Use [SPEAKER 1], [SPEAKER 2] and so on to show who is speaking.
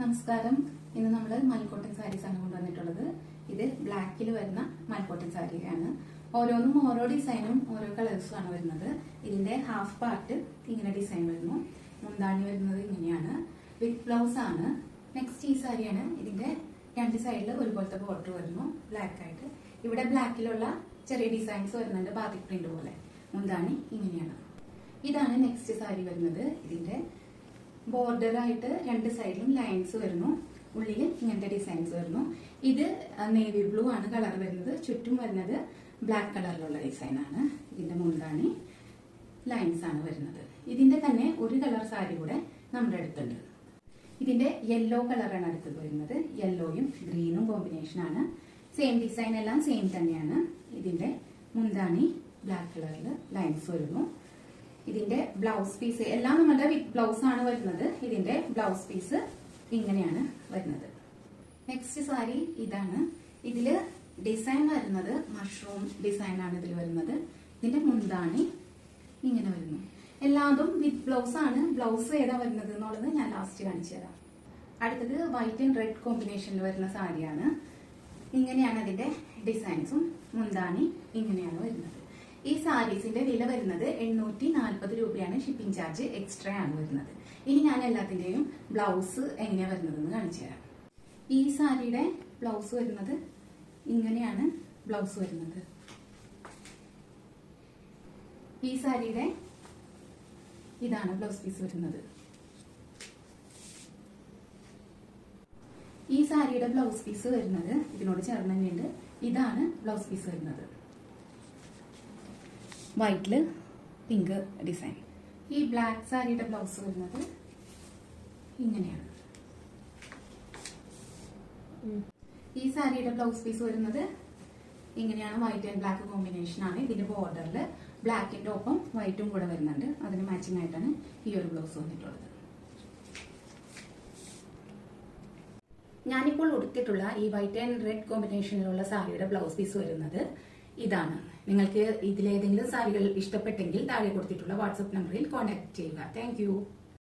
[SPEAKER 1] നമസ്കാരം. ഇന്ന് നമ്മൾ മൽക്കോട്ടൻ സാരീസ് ആണ് കൊണ്ടുവന്നിട്ടുള്ളത്. ഇത് ബ്ലാക്കിൽ വരുന്ന മൽക്കോട്ടൻ സാരിയാണ്. ഓരോന്നും ഓരോ ഡിസൈനും ഓരോ കളേഴ്സും ആണ് വരുന്നത്. ഇതിന്റെ ഹാഫ് പാർട്ട് ഇങ്ങനെ ഡിസൈൻ വരുന്നു. മുന്താണി വരുന്നത് ഇങ്ങനെയാണ്. വിത്ത് ബ്ലൗസ് ആണ്. നെക്സ്റ്റ് ഈ സാരിയാണ്. ഇതിന്റെ രണ്ട് സൈഡിൽ ഒരുപോലത്തെ ബോർഡർ വരുന്നു ബ്ലാക്ക് ആയിട്ട്. ഇവിടെ ബ്ലാക്കിലുള്ള ചെറിയ ഡിസൈൻസ് വരുന്നുണ്ട്, ബാത്തിക് പ്രിന്റ് പോലെ. മുന്താണി ഇങ്ങനെയാണ്. ഇതാണ് നെക്സ്റ്റ് സാരി വരുന്നത്. ഇതിന്റെ ബോർഡർ ആയിട്ട് രണ്ട് സൈഡിലും ലൈൻസ് വരുന്നു. ഉള്ളിൽ ഇങ്ങനത്തെ ഡിസൈൻസ് വരുന്നു. ഇത് നേവി ബ്ലൂ ആണ് കളർ വരുന്നത്. ചുറ്റും വരുന്നത് ബ്ലാക്ക് കളറിലുള്ള ഡിസൈൻ ആണ്. ഇതിന്റെ മുന്താണി ലൈൻസ് ആണ് വരുന്നത്. ഇതിന്റെ തന്നെ ഒരു കളർ സാരി കൂടെ നമ്മുടെ അടുത്തുണ്ട്. ഇതിന്റെ യെല്ലോ കളറാണ് അടുത്തത് വരുന്നത്. യെല്ലോയും ഗ്രീനും കോമ്പിനേഷൻ ആണ്. സെയിം ഡിസൈൻ എല്ലാം സെയിം തന്നെയാണ്. ഇതിന്റെ മുന്താണി ബ്ലാക്ക് കളറിൽ ലൈൻസ് വരുന്നു. ഇതിന്റെ ബ്ലൗസ് പീസ് എല്ലാം നമ്മുടെ വിത്ത് ബ്ലൗസ് ആണ് വരുന്നത്. ഇതിന്റെ ബ്ലൗസ് പീസ് ഇങ്ങനെയാണ് വരുന്നത്. നെക്സ്റ്റ് സാരി ഇതാണ്. ഇതില് ഡിസൈൻ വരുന്നത് മഷ്റൂം ഡിസൈൻ ആണ് ഇതിൽ വരുന്നത്. ഇതിന്റെ മുന്താണി ഇങ്ങനെ വരുന്നു. എല്ലാതും വിത്ത് ബ്ലൗസ് ആണ്. ബ്ലൗസ് ഏതാ വരുന്നത് എന്നുള്ളത് ഞാൻ ലാസ്റ്റ് കാണിച്ചു തരാം. അടുത്തത് വൈറ്റ് ആൻഡ് റെഡ് കോമ്പിനേഷനിൽ വരുന്ന സാരിയാണ്. ഇങ്ങനെയാണ് അതിന്റെ ഡിസൈൻസും. മുന്താണി ഇങ്ങനെയാണ് വരുന്നത്. ഈ സാരീസിന്റെ വില വരുന്നത് 840 രൂപയാണ്. ഷിപ്പിംഗ് ചാർജ് എക്സ്ട്രാ ആണ് വരുന്നത്. ഇനി ഞാൻ എല്ലാത്തിന്റെയും ബ്ലൗസ് എങ്ങനെയാ വരുന്നതെന്ന് കാണിച്ചു തരാം. ഈ സാരിയുടെ ബ്ലൗസ് വരുന്നത് ഇങ്ങനെയാണ്. ബ്ലൗസ് വരുന്നത് ഈ സാരിയുടെ ഇതാണ് ബ്ലൗസ് പീസ് വരുന്നത്. ഈ സാരിയുടെ ബ്ലൗസ് പീസ് വരുന്നത് ഇതിനോട് ചേർന്ന് തന്നെയുണ്ട്. ഇതാണ് ബ്ലൗസ് പീസ് വരുന്നത്. വൈറ്റില് പിങ്ക് ഡിസൈൻ. ഈ ബ്ലാക്ക് സാരിയുടെ ബ്ലൗസ് വരുന്നത് ഇങ്ങനെയാണ്. ഈ സാരിയുടെ ബ്ലൗസ് പീസ് വരുന്നത് ഇങ്ങനെയാണ്. വൈറ്റ് ആൻഡ് ബ്ലാക്ക് കോമ്പിനേഷൻ ആണ്. ഇതിന്റെ ബോർഡറിൽ ബ്ലാക്കിന്റെ ഒപ്പം വൈറ്റും കൂടെ വരുന്നുണ്ട്. അതിന് മാച്ചിങ് ആയിട്ടാണ് ഈ ഒരു ബ്ലൗസ് വന്നിട്ടുള്ളത്. ഞാനിപ്പോൾ ഉടുത്തിട്ടുള്ള ഈ വൈറ്റ് ആൻഡ് റെഡ് കോമ്പിനേഷനിലുള്ള സാരിയുടെ ബ്ലൗസ് പീസ് വരുന്നത് ഇതാണ്. നിങ്ങൾക്ക് ഇതിലേതെങ്കിലും സാരികൾ ഇഷ്ടപ്പെട്ടെങ്കിൽ താഴെ കൊടുത്തിട്ടുള്ള വാട്സ്ആപ്പ് നമ്പറിൽ കോൺടാക്ട് ചെയ്യുക. താങ്ക്